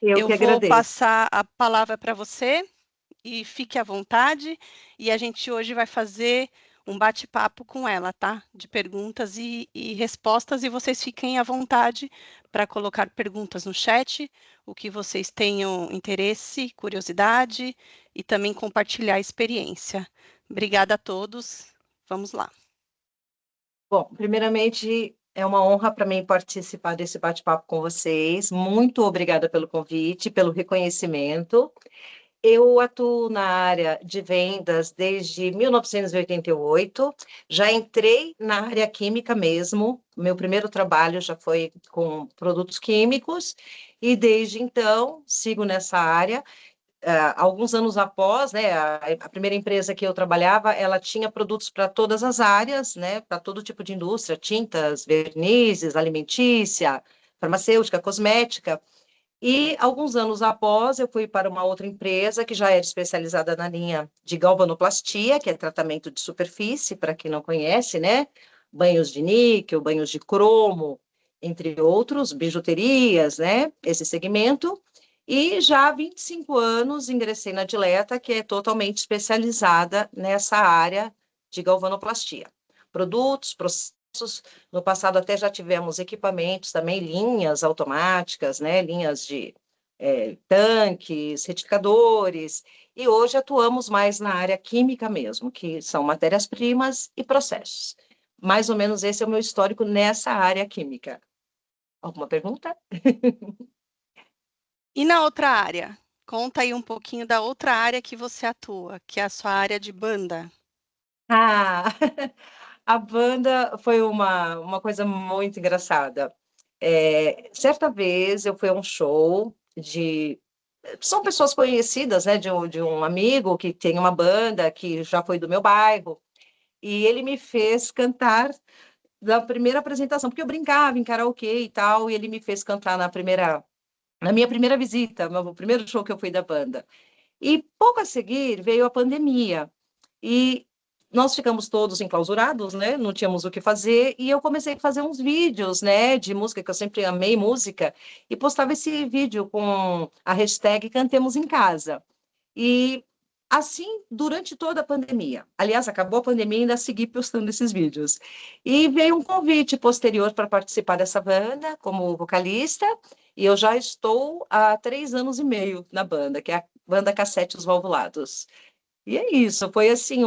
Eu Eu que vou agradeço. passar a palavra para você e fique à vontade. E a gente hoje vai fazer um bate-papo com ela, tá? De perguntas e respostas. E vocês fiquem à vontade para colocar perguntas no chat, o que vocês tenham interesse, curiosidade e também compartilhar a experiência. Obrigada a todos. Vamos lá. Bom, primeiramente, é uma honra para mim participar desse bate-papo com vocês. Muito obrigada pelo convite, pelo reconhecimento. Eu atuo na área de vendas desde 1988. Já entrei na área química mesmo. Meu primeiro trabalho já foi com produtos químicos e desde então sigo nessa área. Alguns anos após, né, a primeira empresa que eu trabalhava, ela tinha produtos para todas as áreas, né, para todo tipo de indústria, tintas, vernizes, alimentícia, farmacêutica, cosmética. E alguns anos após, eu fui para uma outra empresa que já era especializada na linha de galvanoplastia, que é tratamento de superfície, para quem não conhece, né, banhos de níquel, banhos de cromo, entre outros, bijuterias, né, esse segmento. E já há 25 anos ingressei na Dileta, que é totalmente especializada nessa área de galvanoplastia. Produtos, processos, no passado até já tivemos equipamentos também, linhas automáticas, né, linhas de tanques, retificadores, e hoje atuamos mais na área química mesmo, que são matérias-primas e processos. Mais ou menos esse é o meu histórico nessa área química. Alguma pergunta? E na outra área? Conta aí um pouquinho da outra área que você atua, que é a sua área de banda. Ah, a banda foi uma coisa muito engraçada. Certa vez eu fui a um show de. São pessoas conhecidas, né, de um amigo que tem uma banda que já foi do meu bairro, e ele me fez cantar na primeira apresentação, porque eu brincava em karaokê e tal, e ele me fez cantar na minha primeira visita, no primeiro show que eu fui da banda. E pouco a seguir veio a pandemia. E nós ficamos todos enclausurados, né? Não tínhamos o que fazer. E eu comecei a fazer uns vídeos, né? De música, que eu sempre amei música. E postava esse vídeo com a hashtag Cantemos em Casa. E assim, durante toda a pandemia. Aliás, acabou a pandemia e ainda segui postando esses vídeos. E veio um convite posterior para participar dessa banda como vocalista. E eu já estou há 3 anos e meio na banda, que é a banda Cassete Os Valvulados. E é isso, foi assim,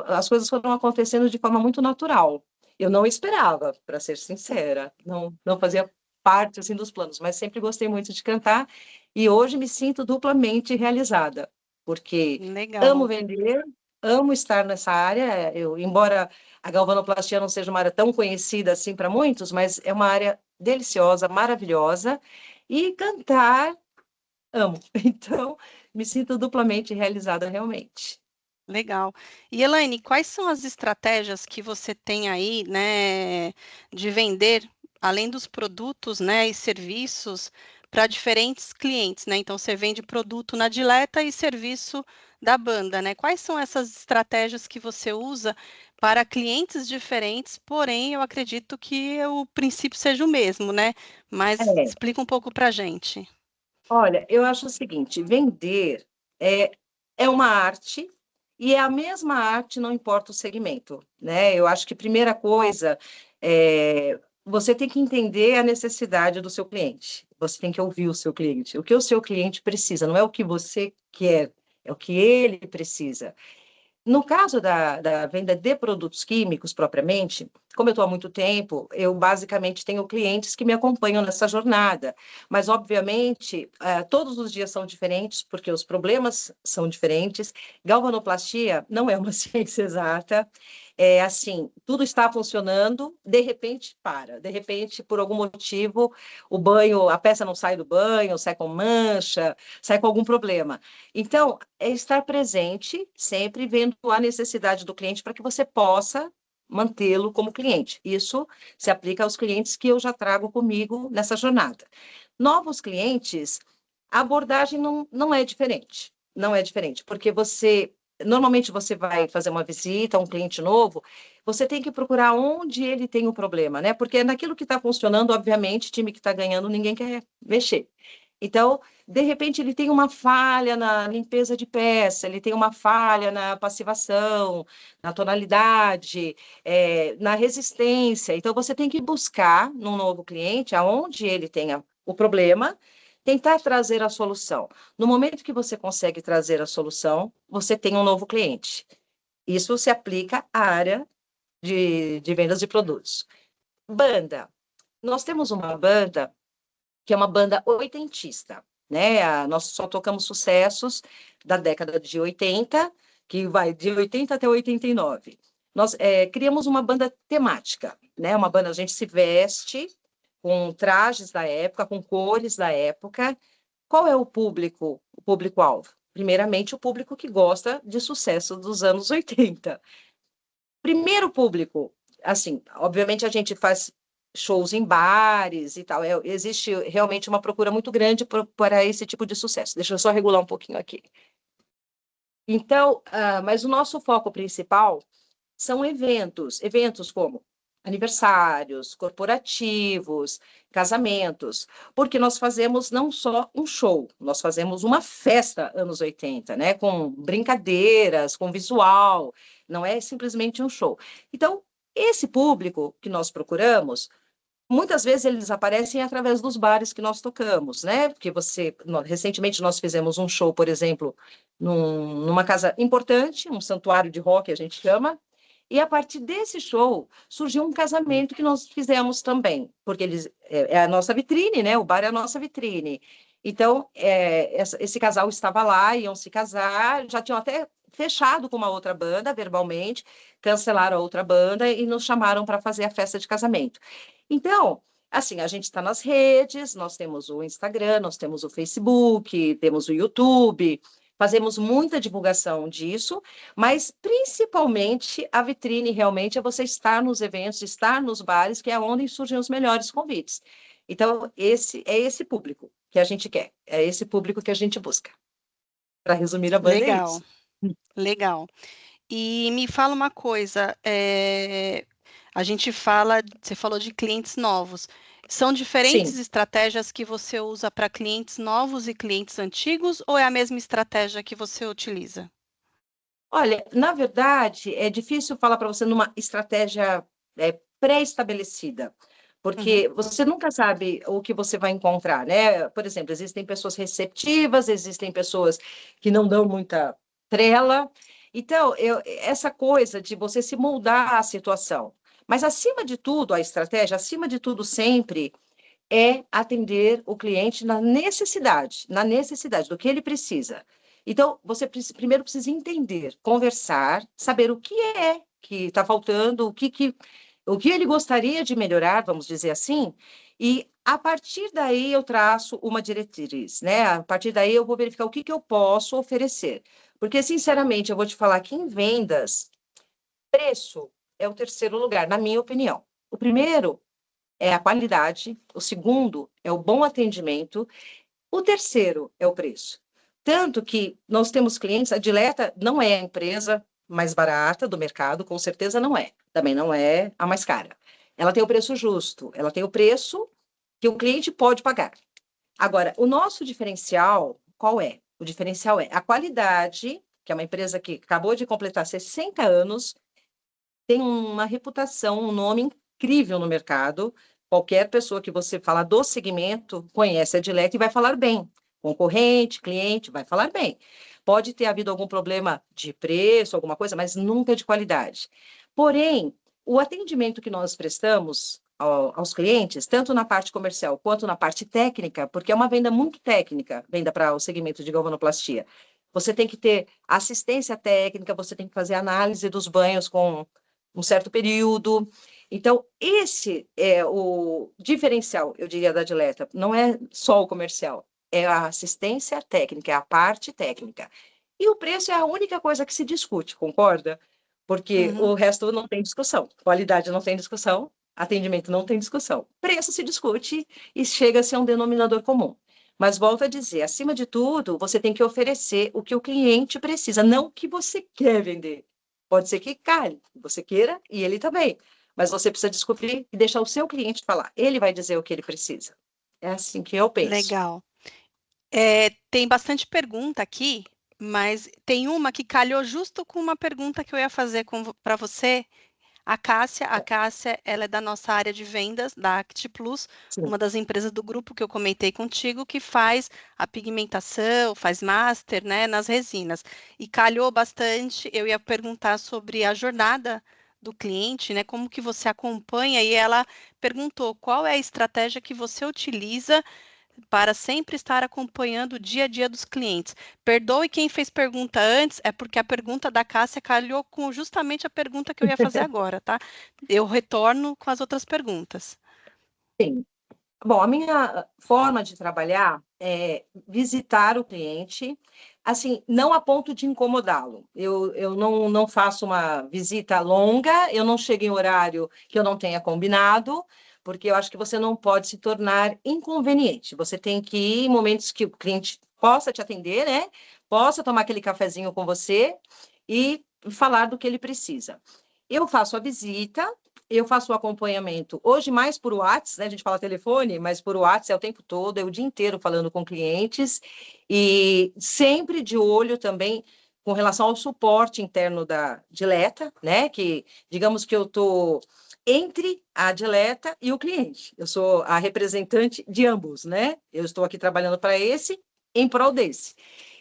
as coisas foram acontecendo de forma muito natural. Eu não esperava, para ser sincera, não fazia parte assim dos planos, mas sempre gostei muito de cantar e hoje me sinto duplamente realizada, porque amo Legal. vender, amo estar nessa área. Embora a galvanoplastia não seja uma área tão conhecida assim para muitos, mas é uma área deliciosa, maravilhosa, e cantar amo. Então, me sinto duplamente realizada realmente. Legal. E Elaine, quais são as estratégias que você tem aí, né, de vender, além dos produtos, né, e serviços para diferentes clientes, né? Então, você vende produto na Dileta e serviço da banda, né? Quais são essas estratégias que você usa para clientes diferentes, porém, eu acredito que o princípio seja o mesmo, né? Mas É, explica um pouco para a gente. olha, eu acho o seguinte, vender é, é uma arte e é a mesma arte, não importa o segmento, né? Eu acho que primeira coisa você tem que entender a necessidade do seu cliente. Você tem que ouvir o seu cliente. O que o seu cliente precisa, não é o que você quer, é o que ele precisa. No caso da venda de produtos químicos propriamente, como eu estou há muito tempo, eu basicamente tenho clientes que me acompanham nessa jornada. Mas, obviamente, todos os dias são diferentes, porque os problemas são diferentes. Galvanoplastia não é uma ciência exata. É assim, tudo está funcionando, de repente para. De repente, por algum motivo, a peça não sai do banho, sai com mancha, sai com algum problema. Então, é estar presente, sempre vendo a necessidade do cliente para que você possa mantê-lo como cliente. Isso se aplica aos clientes que eu já trago comigo nessa jornada. Novos clientes, a abordagem não é diferente. Não é diferente, porque normalmente você vai fazer uma visita a um cliente novo, você tem que procurar onde ele tem o problema, né? Porque naquilo que está funcionando, obviamente, time que está ganhando, ninguém quer mexer. Então, de repente, ele tem uma falha na limpeza de peça, ele tem uma falha na passivação, na tonalidade, na resistência. Então, você tem que buscar num novo cliente, aonde ele tenha o problema, tentar trazer a solução. No momento que você consegue trazer a solução, você tem um novo cliente. Isso se aplica à área de vendas de produtos. Banda. Nós temos uma banda que é uma banda oitentista, né? Nós só tocamos sucessos da década de 80, que vai de 80 até 89. Nós criamos uma banda temática, né? Uma banda, a gente se veste com trajes da época, com cores da época. Qual é o público, o público-alvo? Primeiramente, o público que gosta de sucesso dos anos 80. Primeiro público, assim, obviamente a gente faz shows em bares e tal, existe realmente uma procura muito grande para esse tipo de sucesso. Deixa eu só regular um pouquinho aqui. Então, mas o nosso foco principal são eventos como aniversários, corporativos, casamentos, porque nós fazemos não só um show, nós fazemos uma festa anos 80, né, com brincadeiras, com visual, não é simplesmente um show. Então, esse público que nós procuramos, muitas vezes eles aparecem através dos bares que nós tocamos, né? Porque recentemente nós fizemos um show, por exemplo, numa casa importante, um santuário de rock, a gente chama, e a partir desse show surgiu um casamento que nós fizemos também, porque é a nossa vitrine, né? O bar é a nossa vitrine. Então, esse casal estava lá, iam se casar, já tinham até fechado com uma outra banda, verbalmente, cancelaram a outra banda e nos chamaram para fazer a festa de casamento. Então, assim, a gente está nas redes, nós temos o Instagram, nós temos o Facebook, temos o YouTube, fazemos muita divulgação disso, mas principalmente a vitrine realmente é você estar nos eventos, estar nos bares, que é onde surgem os melhores convites. Então, esse público que a gente quer, é esse público que a gente busca. Para resumir a banda, é Legal, isso. legal. E me fala uma coisa, a gente fala, você falou de clientes novos. São diferentes Sim. estratégias que você usa para clientes novos e clientes antigos, ou é a mesma estratégia que você utiliza? Olha, na verdade, é difícil falar para você numa estratégia pré-estabelecida, Uhum, porque você nunca sabe o que você vai encontrar, né? Por exemplo, existem pessoas receptivas, existem pessoas que não dão muita trela. Então, essa coisa de você se moldar à situação. Mas, acima de tudo, a estratégia, acima de tudo, sempre é atender o cliente na necessidade do que ele precisa. Então, você primeiro precisa entender, conversar, saber o que é que está faltando, o que ele gostaria de melhorar, vamos dizer assim, e a partir daí eu traço uma diretriz, né? A partir daí eu vou verificar o que eu posso oferecer. Porque, sinceramente, eu vou te falar que em vendas, preço é o terceiro lugar, na minha opinião. O primeiro é a qualidade, o segundo é o bom atendimento, o terceiro é o preço. Tanto que nós temos clientes, a Dileta não é a empresa mais barata do mercado, com certeza não é. Também não é a mais cara. Ela tem o preço justo, ela tem o preço que o cliente pode pagar. Agora, o nosso diferencial, qual é? O diferencial é a qualidade, que é uma empresa que acabou de completar 60 anos, tem uma reputação, um nome incrível no mercado. Qualquer pessoa que você falar do segmento conhece a Dilete e vai falar bem. Concorrente, cliente, vai falar bem. Pode ter havido algum problema de preço, alguma coisa, mas nunca de qualidade. Porém, o atendimento que nós prestamos aos clientes, tanto na parte comercial quanto na parte técnica, porque é uma venda muito técnica, venda para o segmento de galvanoplastia. Você tem que ter assistência técnica, você tem que fazer análise dos banhos com um certo período. Então, esse é o diferencial, eu diria, da Dileta. Não é só o comercial, é a assistência técnica, é a parte técnica. E o preço é a única coisa que se discute, concorda? Porque uhum. o resto não tem discussão. Qualidade não tem discussão, atendimento não tem discussão. Preço se discute e chega-se a um denominador comum. Mas volto a dizer, acima de tudo, você tem que oferecer o que o cliente precisa, não o que você quer vender. Pode ser que cale, você queira e ele também. Mas você precisa descobrir e deixar o seu cliente falar. Ele vai dizer o que ele precisa. É assim que eu penso. Legal. Tem bastante pergunta aqui, mas tem uma que calhou justo com uma pergunta que eu ia fazer para você. A Cássia, ela é da nossa área de vendas, da Act Plus, Sim. uma das empresas do grupo que eu comentei contigo, que faz a pigmentação, faz master, né, nas resinas. E calhou bastante, eu ia perguntar sobre a jornada do cliente, né, como que você acompanha, e ela perguntou qual é a estratégia que você utiliza para sempre estar acompanhando o dia a dia dos clientes. Perdoe quem fez pergunta antes, é porque a pergunta da Cássia calhou com justamente a pergunta que eu ia fazer agora, tá? Eu retorno com as outras perguntas. Sim. Bom, a minha forma de trabalhar é visitar o cliente, assim, não a ponto de incomodá-lo. Eu não faço uma visita longa, eu não chego em horário que eu não tenha combinado, porque eu acho que você não pode se tornar inconveniente. Você tem que ir em momentos que o cliente possa te atender, né? Possa tomar aquele cafezinho com você e falar do que ele precisa. Eu faço a visita, eu faço o acompanhamento, hoje mais por WhatsApp, né? A gente fala telefone, mas por WhatsApp é o tempo todo, é o dia inteiro falando com clientes, e sempre de olho também com relação ao suporte interno da Dileta, né? Que digamos que eu estou entre a Dileta e o cliente. Eu sou a representante de ambos, né? Eu estou aqui trabalhando para esse, em prol desse.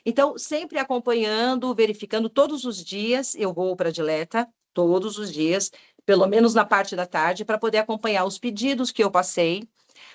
Então, sempre acompanhando, verificando todos os dias, eu vou para a Dileta, todos os dias, pelo menos na parte da tarde, para poder acompanhar os pedidos que eu passei,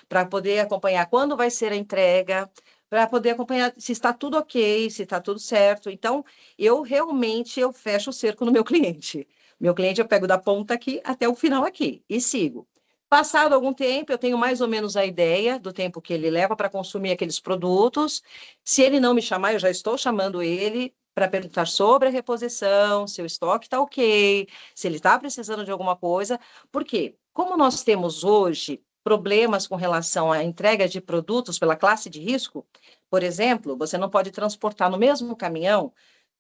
para poder acompanhar quando vai ser a entrega, para poder acompanhar se está tudo ok, se está tudo certo. Então, eu realmente eu fecho o cerco no meu cliente. Meu cliente eu pego da ponta aqui até o final aqui e sigo. Passado algum tempo, eu tenho mais ou menos a ideia do tempo que ele leva para consumir aqueles produtos. Se ele não me chamar, eu já estou chamando ele para perguntar sobre a reposição, se o estoque está ok, se ele está precisando de alguma coisa. Por quê? Como nós temos hoje problemas com relação à entrega de produtos pela classe de risco, por exemplo, você não pode transportar no mesmo caminhão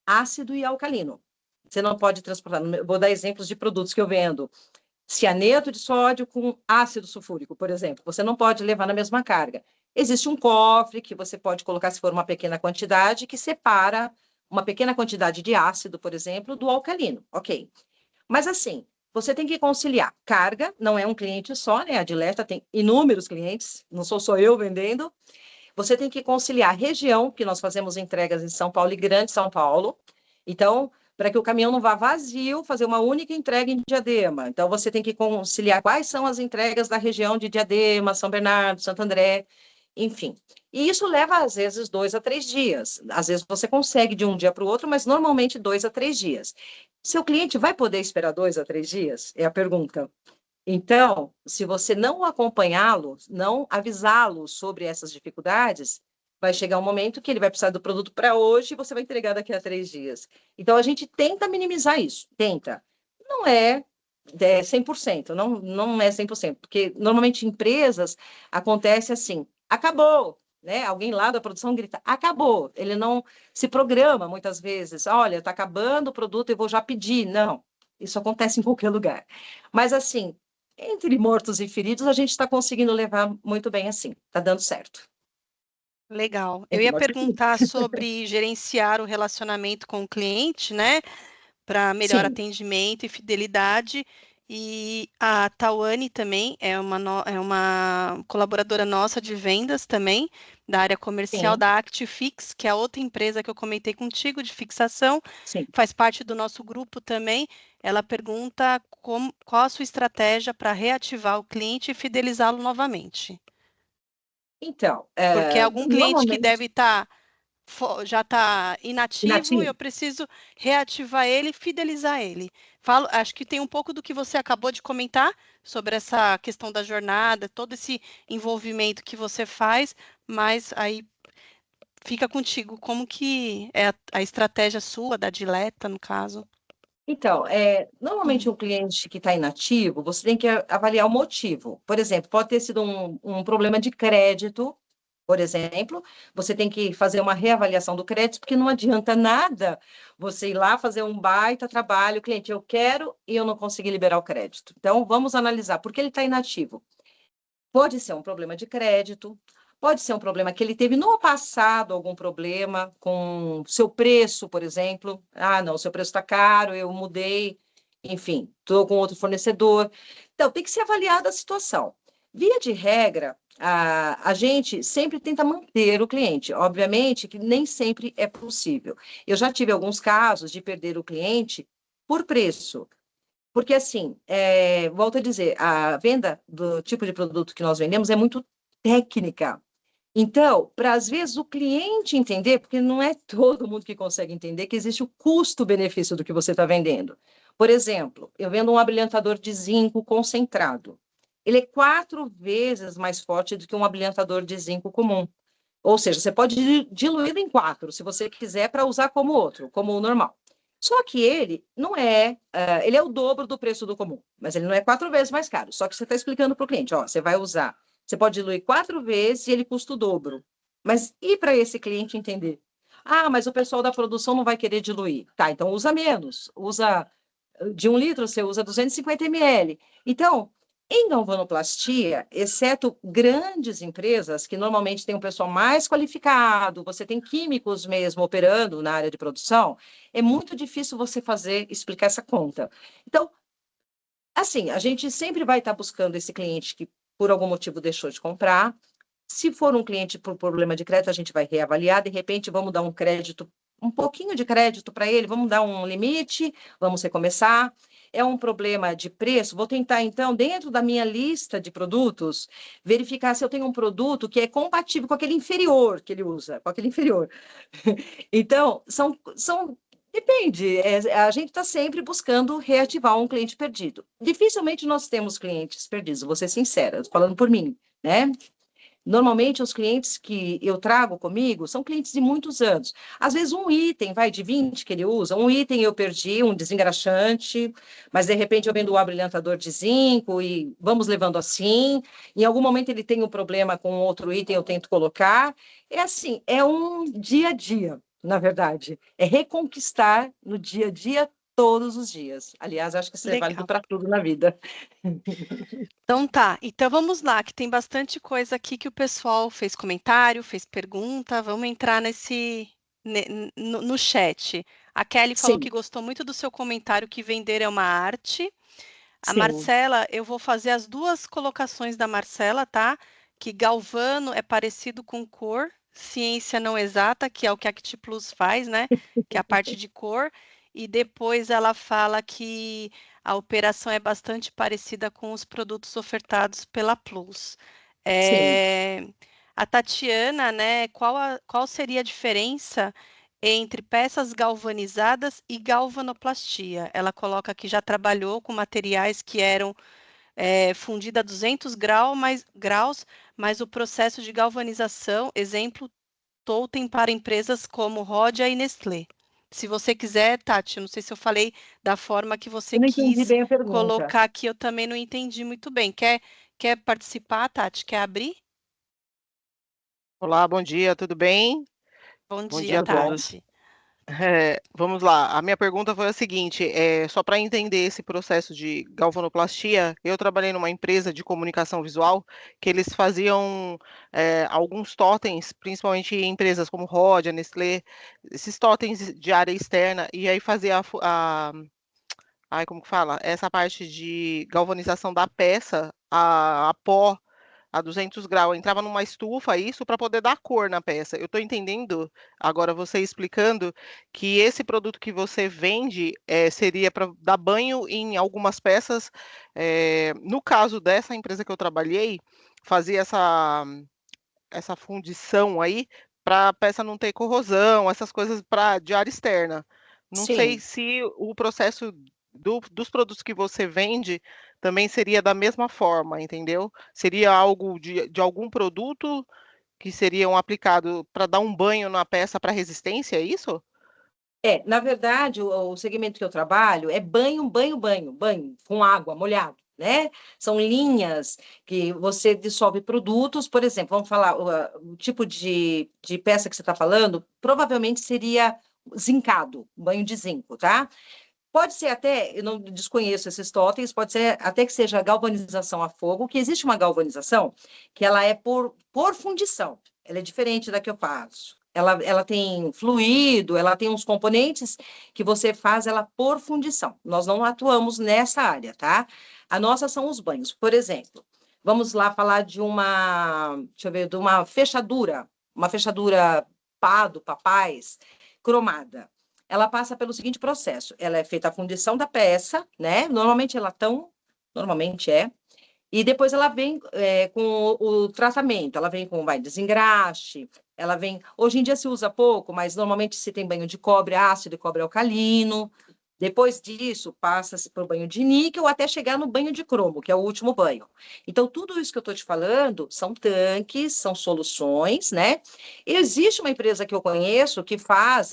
ácido e alcalino. Você não pode transportar, vou dar exemplos de produtos que eu vendo, cianeto de sódio com ácido sulfúrico, por exemplo. Você não pode levar na mesma carga. Existe um cofre que você pode colocar, se for uma pequena quantidade, que separa uma pequena quantidade de ácido, por exemplo, do alcalino. Ok. Mas assim, você tem que conciliar carga, não é um cliente só, né? A Dileta tem inúmeros clientes, não sou só eu vendendo. Você tem que conciliar região, que nós fazemos entregas em São Paulo e Grande São Paulo. Então, para que o caminhão não vá vazio, fazer uma única entrega em Diadema. Então, você tem que conciliar quais são as entregas da região de Diadema, São Bernardo, Santo André, enfim. E isso leva, às vezes, 2 a 3 dias. Às vezes, você consegue de um dia para o outro, mas normalmente 2 a 3 dias. Seu cliente vai poder esperar 2 a 3 dias? É a pergunta. Então, se você não acompanhá-lo, não avisá-lo sobre essas dificuldades, vai chegar um momento que ele vai precisar do produto para hoje e você vai entregar daqui a 3 dias. Então, a gente tenta minimizar isso, tenta. Não é 100%, não é 100%, porque normalmente em empresas acontece assim, acabou, né? Alguém lá da produção grita, acabou. Ele não se programa muitas vezes, olha, está acabando o produto, eu vou já pedir. Não, isso acontece em qualquer lugar. Mas assim, entre mortos e feridos, a gente está conseguindo levar muito bem assim, está dando certo. Legal. Eu Entre ia mortos e feridos. perguntar sobre gerenciar o relacionamento com o cliente, né? Para melhor Sim, atendimento e fidelidade. E a Tawane também é uma colaboradora nossa de vendas também, da área comercial sim, da Actifix, que é a outra empresa que eu comentei contigo de fixação, sim. faz parte do nosso grupo também. Ela pergunta qual a sua estratégia para reativar o cliente e fidelizá-lo novamente. Então, Porque algum cliente que normalmente, deve estar já está inativo, inativo. eu preciso reativar ele, fidelizar ele. Acho que tem um pouco do que você acabou de comentar sobre essa questão da jornada, todo esse envolvimento que você faz, mas aí fica contigo, como que é a estratégia sua, da Dileta, no caso? Então, normalmente um cliente que está inativo, você tem que avaliar o motivo. Por exemplo, pode ter sido um problema de crédito, por exemplo, você tem que fazer uma reavaliação do crédito, porque não adianta nada você ir lá fazer um baita trabalho, cliente, eu quero e eu não consegui liberar o crédito. Então, vamos analisar por que ele está inativo. Pode ser um problema de crédito, Pode ser um problema que ele teve no passado, algum problema com seu preço, por exemplo. Ah, não, seu preço está caro, eu mudei, enfim, estou com outro fornecedor. Então, tem que ser avaliada a situação. Via de regra, a gente sempre tenta manter o cliente. Obviamente que nem sempre é possível. Eu já tive alguns casos de perder o cliente por preço. Porque, assim, volto a dizer, a venda do tipo de produto que nós vendemos é muito técnica. Então, para às vezes o cliente entender, porque não é todo mundo que consegue entender que existe o custo-benefício do que você está vendendo. Por exemplo, eu vendo um abrilhantador de zinco concentrado. Ele é 4 vezes mais forte do que um abrilhantador de zinco comum. Ou seja, você pode diluir em 4, se você quiser, para usar como outro, como o normal. Só que ele não é, ele é o dobro do preço do comum, mas ele não é 4 vezes mais caro. Só que você está explicando para o cliente, ó, você vai usar, você pode diluir 4 vezes e ele custa o dobro. Mas e para esse cliente entender? Ah, mas o pessoal da produção não vai querer diluir. Tá, então usa menos. Usa de 1 litro, você usa 250 ml. Então, em galvanoplastia, exceto grandes empresas, que normalmente têm um pessoal mais qualificado, você tem químicos mesmo operando na área de produção, é muito difícil você explicar essa conta. Então, assim, a gente sempre vai estar buscando esse cliente que por algum motivo deixou de comprar. Se for um cliente por problema de crédito, a gente vai reavaliar, de repente vamos dar um crédito, um pouquinho de crédito para ele, vamos dar um limite, vamos recomeçar. É um problema de preço, vou tentar então, dentro da minha lista de produtos, verificar se eu tenho um produto que é compatível com aquele inferior que ele usa, com aquele inferior. Então, depende, a gente está sempre buscando reativar um cliente perdido. Dificilmente nós temos clientes perdidos, vou ser sincera, falando por mim, né? Normalmente, os clientes que eu trago comigo são clientes de muitos anos. Às vezes, um item, vai, de 20 que ele usa, um item eu perdi, um desengraxante, mas, de repente, eu vendo um abrilhantador de zinco e vamos levando assim. Em algum momento, ele tem um problema com outro item, eu tento colocar. É assim, é um dia a dia, na verdade. É reconquistar no dia a dia, todos os dias. Aliás, acho que isso é válido Legal. para tudo na vida. Então tá, então vamos lá, que tem bastante coisa aqui que o pessoal fez comentário, fez pergunta, vamos entrar no chat. A Kelly falou que Sim, gostou muito do seu comentário que vender é uma arte. A sim, Marcela, eu vou fazer as duas colocações da Marcela, tá? Que galvano é parecido com cor, ciência não exata, que é o que a Acti Plus faz, né? Que é a parte de cor. E depois ela fala que a operação é bastante parecida com os produtos ofertados pela Plus. sim. A Tatiana, né? Qual seria a diferença entre peças galvanizadas e galvanoplastia? Ela coloca que já trabalhou com materiais que eram fundidos a 200 graus, mas o processo de galvanização, exemplo, Totem para empresas como Rodia e Nestlé. Se você quiser, Tati, eu não sei se eu falei da forma que você Eu não entendi quis bem a pergunta. colocar aqui, eu também não entendi muito bem. Quer participar, Tati? Quer abrir? Olá, bom dia, tudo bem? Bom Bom dia, dia a Tudo bom? todos. Tati. Vamos lá, a minha pergunta foi a seguinte: só para entender esse processo de galvanoplastia, eu trabalhei numa empresa de comunicação visual que eles faziam alguns totens, principalmente em empresas como Rodia, Nestlé, esses totens de área externa, e aí fazia ai, como que fala? Essa parte de galvanização da peça, a pó a 200 graus, entrava numa estufa, isso para poder dar cor na peça. Eu estou entendendo, agora você explicando, que esse produto que você vende seria para dar banho em algumas peças. No caso dessa empresa que eu trabalhei, fazia essa fundição aí para a peça não ter corrosão, essas coisas de área externa. Não sei Sim. se o processo dos produtos que você vende também seria da mesma forma, entendeu? Seria algo de algum produto que seriam aplicado para dar um banho na peça para resistência, é isso? Na verdade, o segmento que eu trabalho é banho, banho, banho, banho, com água, molhado, né? São linhas que você dissolve produtos, por exemplo, vamos falar, o tipo de peça que você está falando, provavelmente seria zincado, banho de zinco, tá? Pode ser até, eu não desconheço esses totens, pode ser até que seja galvanização a fogo, que existe uma galvanização que ela é por fundição, ela é diferente da que eu faço. Ela tem fluido, ela tem uns componentes que você faz ela por fundição. Nós não atuamos nessa área, tá? A nossa são os banhos. Por exemplo, vamos lá falar de deixa eu ver, de uma fechadura Pado, Papais, cromada. Ela passa pelo seguinte processo: ela é feita a fundição da peça, né? Normalmente é latão, normalmente é, e depois ela vem com o tratamento, ela vem com desengraxe, ela vem. Hoje em dia se usa pouco, mas normalmente se tem banho de cobre ácido e cobre alcalino. Depois disso, passa-se para o banho de níquel até chegar no banho de cromo, que é o último banho. Então, tudo isso que eu estou te falando são tanques, são soluções, né? Existe uma empresa que eu conheço que faz,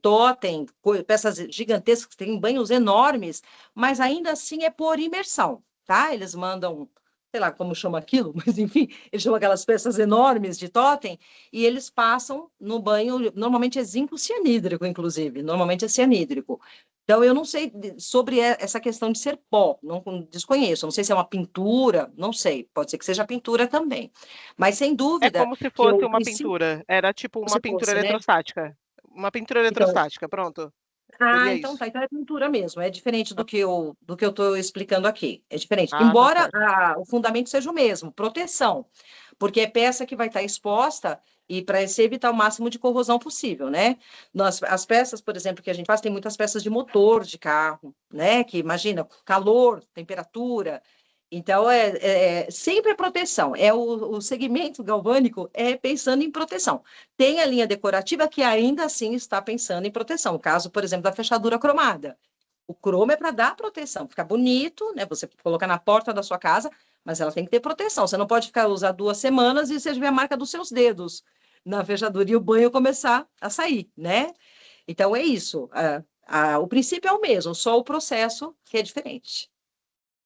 totem, peças gigantescas, que tem banhos enormes, mas ainda assim é por imersão, tá? Eles mandam, sei lá como chama aquilo, mas enfim, eles chamam aquelas peças enormes de totem e eles passam no banho, normalmente é zinco cianídrico, inclusive, normalmente é cianídrico. Então, eu não sei sobre essa questão de ser pó, não desconheço, não sei se é uma pintura, não sei, pode ser que seja pintura também. Mas, sem É dúvida, como se que fosse o uma princípio, pintura. Era tipo uma se pintura fosse, né? eletrostática. Uma pintura Então, eletrostática, pronto. Seria então isso. tá. Então é pintura mesmo. É diferente do que eu estou explicando aqui. É diferente. Ah, tá Embora certo. o fundamento seja o mesmo, proteção, porque é peça que vai estar exposta e para se evitar o máximo de corrosão possível, né? As peças, por exemplo, que a gente faz, tem muitas peças de motor de carro, né? Que imagina, calor, temperatura. Então, sempre proteção. O segmento galvânico é pensando em proteção. Tem a linha decorativa que ainda assim está pensando em proteção. O caso, por exemplo, da fechadura cromada. O cromo é para dar proteção, ficar bonito, né? Você colocar na porta da sua casa, mas ela tem que ter proteção. Você não pode usar 2 semanas e você ver a marca dos seus dedos na fechadura e o banho começar a sair, né? Então é isso. O princípio é o mesmo, só o processo que é diferente.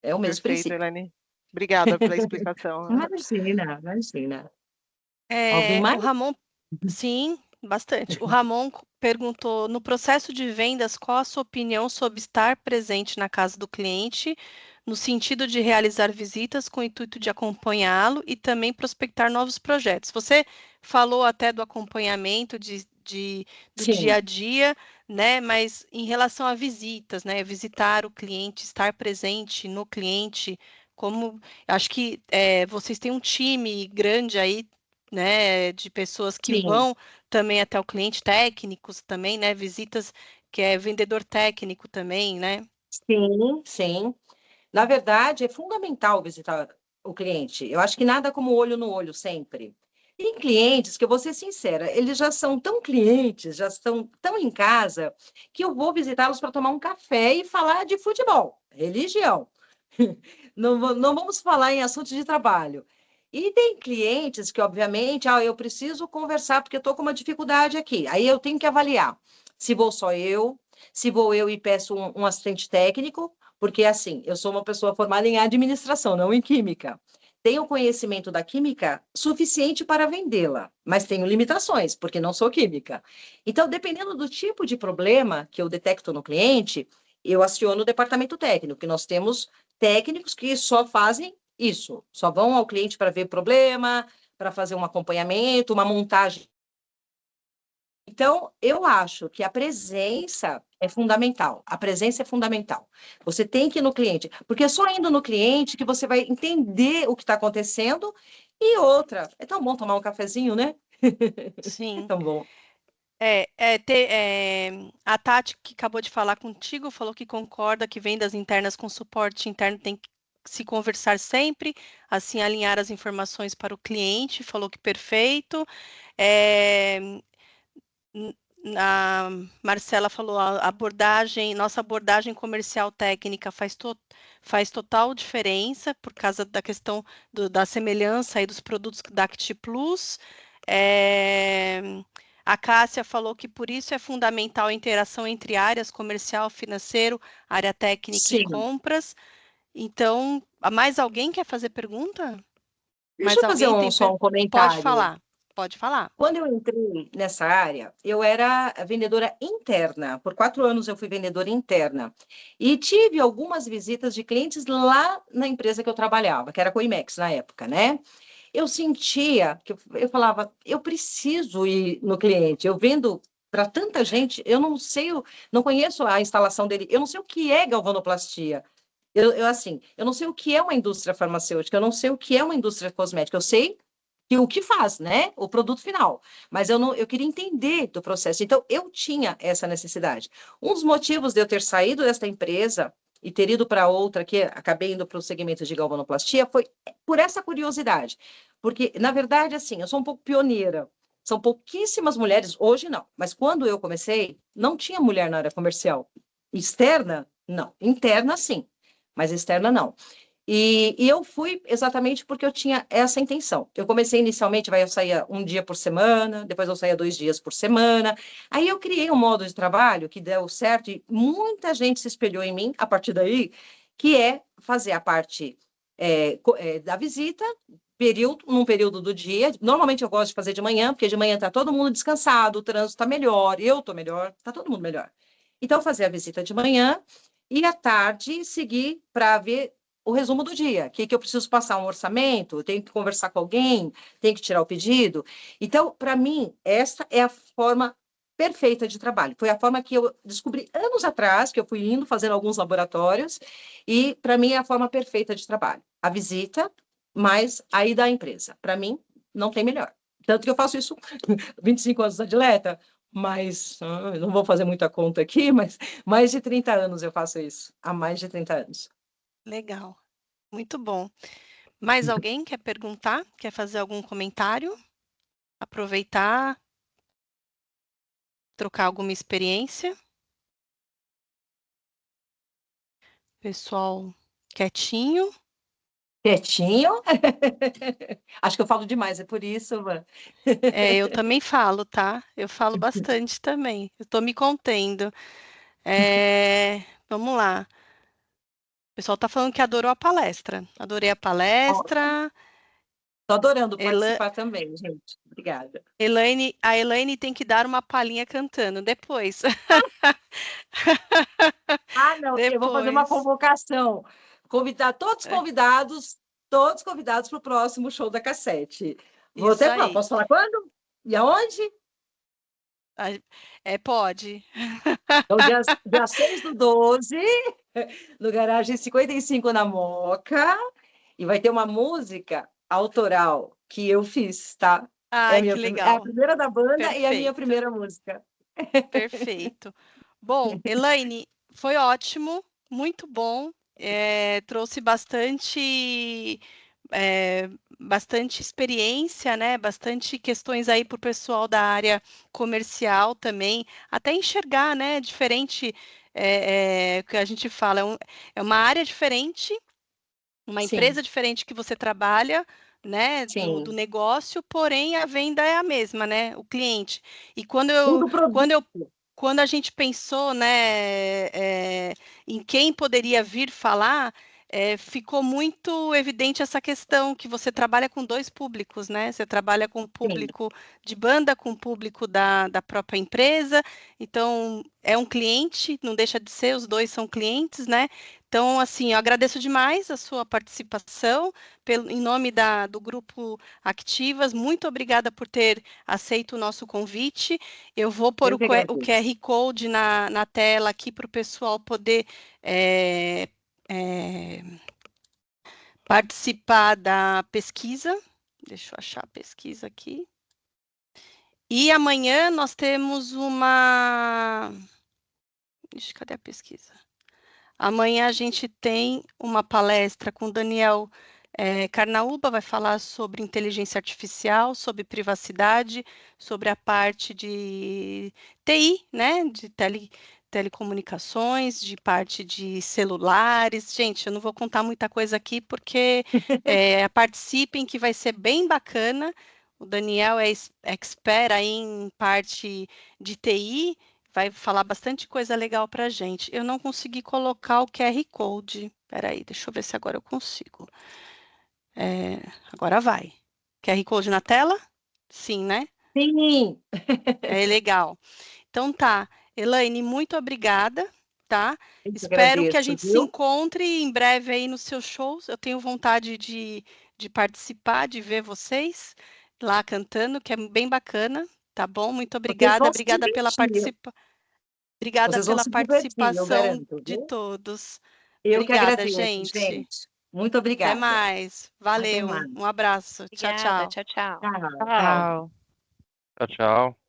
É o mesmo Perfeito, princípio. Elaine. Obrigada pela explicação. Imagina, imagina. Alguém O mais? Ramon, sim, bastante. O Ramon perguntou: no processo de vendas, qual a sua opinião sobre estar presente na casa do cliente, no sentido de realizar visitas com o intuito de acompanhá-lo e também prospectar novos projetos? Você falou até do acompanhamento do dia Sim, a dia, né? Mas em relação a visitas, né? Visitar o cliente, estar presente no cliente, como acho que vocês têm um time grande aí, né, de pessoas que sim, vão também até o cliente, técnicos também, né, visitas que é vendedor técnico também, né? sim, sim. Na verdade, é fundamental visitar o cliente. Eu acho que nada como olho no olho sempre. Tem clientes que, eu vou ser sincera, eles já são tão clientes, já estão tão em casa, que eu vou visitá-los para tomar um café e falar de futebol, religião. Não, não vamos falar em assuntos de trabalho. E tem clientes que, obviamente, eu preciso conversar porque eu estou com uma dificuldade aqui. Aí eu tenho que avaliar se vou só eu, se vou eu e peço um assistente técnico, porque assim, eu sou uma pessoa formada em administração, não em química. Tenho conhecimento da química suficiente para vendê-la, mas tenho limitações, porque não sou química. Então, dependendo do tipo de problema que eu detecto no cliente, eu aciono o departamento técnico, que nós temos técnicos que só fazem isso, só vão ao cliente para ver problema, para fazer um acompanhamento, uma montagem. Então, eu acho que a presença é fundamental. A presença é fundamental. Você tem que ir no cliente, porque é só indo no cliente que você vai entender o que está acontecendo. E outra, é tão bom tomar um cafezinho, né? É Sim. tão bom. A Tati, que acabou de falar contigo, falou que concorda que vendas internas com suporte interno tem que se conversar sempre, assim alinhar as informações para o cliente, falou que perfeito. É, a Marcela falou, nossa abordagem comercial técnica faz total diferença por causa da questão da semelhança aí dos produtos da Acti Plus. A Cássia falou que por isso é fundamental a interação entre áreas comercial, financeiro, área técnica e Sim. compras. Então, mais alguém quer fazer pergunta? Deixa Mais eu fazer alguém tem só um Pode comentário. falar. Pode falar. Quando eu entrei nessa área, eu era vendedora interna. Por 4 anos eu fui vendedora interna. E tive algumas visitas de clientes lá na empresa que eu trabalhava, que era a Coimex na época, né? Eu sentia, que eu falava, eu preciso ir no cliente. Eu vendo para tanta gente, eu não sei, não conheço a instalação dele, eu não sei o que é galvanoplastia. Assim, eu não sei o que é uma indústria farmacêutica, eu não sei o que é uma indústria cosmética, eu sei que o que faz, né? O produto final. Mas eu não, eu queria entender do processo. Então, eu tinha essa necessidade. Um dos motivos de eu ter saído desta empresa e ter ido para outra, que acabei indo para o segmento de galvanoplastia, foi por essa curiosidade. Porque, na verdade, assim, eu sou um pouco pioneira. São pouquíssimas mulheres, hoje não, mas quando eu comecei, não tinha mulher na área comercial. Externa, não. Interna, sim, mas externa, não. E eu fui exatamente porque eu tinha essa intenção. Eu comecei inicialmente, eu saía um dia por semana, depois eu saía 2 dias por semana. Aí eu criei um modo de trabalho que deu certo e muita gente se espelhou em mim a partir daí, que é fazer a parte da visita, num período do dia. Normalmente eu gosto de fazer de manhã, porque de manhã está todo mundo descansado, o trânsito está melhor, eu estou melhor, está todo mundo melhor. Então, fazer a visita de manhã e à tarde seguir para ver o resumo do dia. O que eu preciso passar um orçamento, eu tenho que conversar com alguém, tenho que tirar o pedido. Então, para mim, esta é a forma perfeita de trabalho. Foi a forma que eu descobri anos atrás, que eu fui indo fazendo alguns laboratórios, e para mim é a forma perfeita de trabalho. A visita, mais a ida à empresa. Para mim, não tem melhor. Tanto que eu faço isso 25 anos da Dileta, mas não vou fazer muita conta aqui, mas mais de 30 anos eu faço isso. Há mais de 30 anos. Legal, muito bom. Mais alguém quer perguntar? Quer fazer algum comentário? Aproveitar, trocar alguma experiência? Pessoal quietinho. Quietinho? Acho que eu falo demais, é por isso, Van. Eu também falo, tá? Eu falo bastante também. Eu estou me contendo. Vamos lá. O pessoal está falando que adorou a palestra. Adorei a palestra. Estou adorando Ela- participar também, gente. Obrigada. A Elaine tem que dar uma palhinha cantando depois. Ah, não, eu vou fazer uma Depois. convocação. Convidar É, todos convidados para o próximo show da Cassete. Vou isso até falar, aí. posso falar quando? E aonde? Pode. Então, dia 6/12, no Garagem 55 na Moca, e vai ter uma música autoral que eu fiz, tá? Ai, que É a legal. primeira da banda e a minha Perfeito, primeira música. perfeito. Bom, Elaine, foi ótimo, muito bom. Trouxe é, bastante experiência, né? Bastante questões aí para o pessoal da área comercial também, até enxergar, né? Diferente, que a gente fala, é uma área diferente, uma Sim, empresa diferente que você trabalha, né, do sim. negócio, porém a venda é a mesma, né, o cliente. E Tudo produto. quando a gente pensou, né, em quem poderia vir falar, ficou muito evidente essa questão que você trabalha com dois públicos, né? Você trabalha com o Sim, público de banda, com o público da própria empresa. Então, é um cliente, não deixa de ser, os dois são clientes, né? Então, assim, eu agradeço demais a sua participação em nome do Grupo Activas. Muito obrigada por ter aceito o nosso convite. Eu vou pôr eu o que o agradeço. QR Code na tela aqui para o pessoal poder participar da pesquisa. Deixa eu achar a pesquisa aqui. E amanhã nós temos uma. Ixi, cadê a pesquisa? Amanhã a gente tem uma palestra com o Daniel Carnaúba, vai falar sobre inteligência artificial, sobre privacidade, sobre a parte de TI, né, de telecomunicações, de parte de celulares. Gente, eu não vou contar muita coisa aqui, porque participem, que vai ser bem bacana. O Daniel é expert aí em parte de TI, vai falar bastante coisa legal para a gente. Eu não consegui colocar o QR Code. Espera aí, deixa eu ver se agora eu consigo. Agora vai. QR Code na tela? Sim, né? Sim, É legal. Então tá. Elaine, muito obrigada, tá? eu que Espero que a agradeço, gente se viu? encontre em breve aí nos seus shows. Eu tenho vontade de participar, de ver vocês lá cantando, que é bem bacana, tá bom? Muito Vocês obrigada. vão se Obrigada pela divertir, Obrigada vocês vão pela se divertir, eu participação garanto, de viu? todos. Eu que Obrigada, agradeço, gente. gente. Muito Até obrigada. mais. Até Valeu. mais. Um abraço. Tchau, Obrigada, tchau. tchau, tchau. Tchau. Tchau. Tchau, tchau.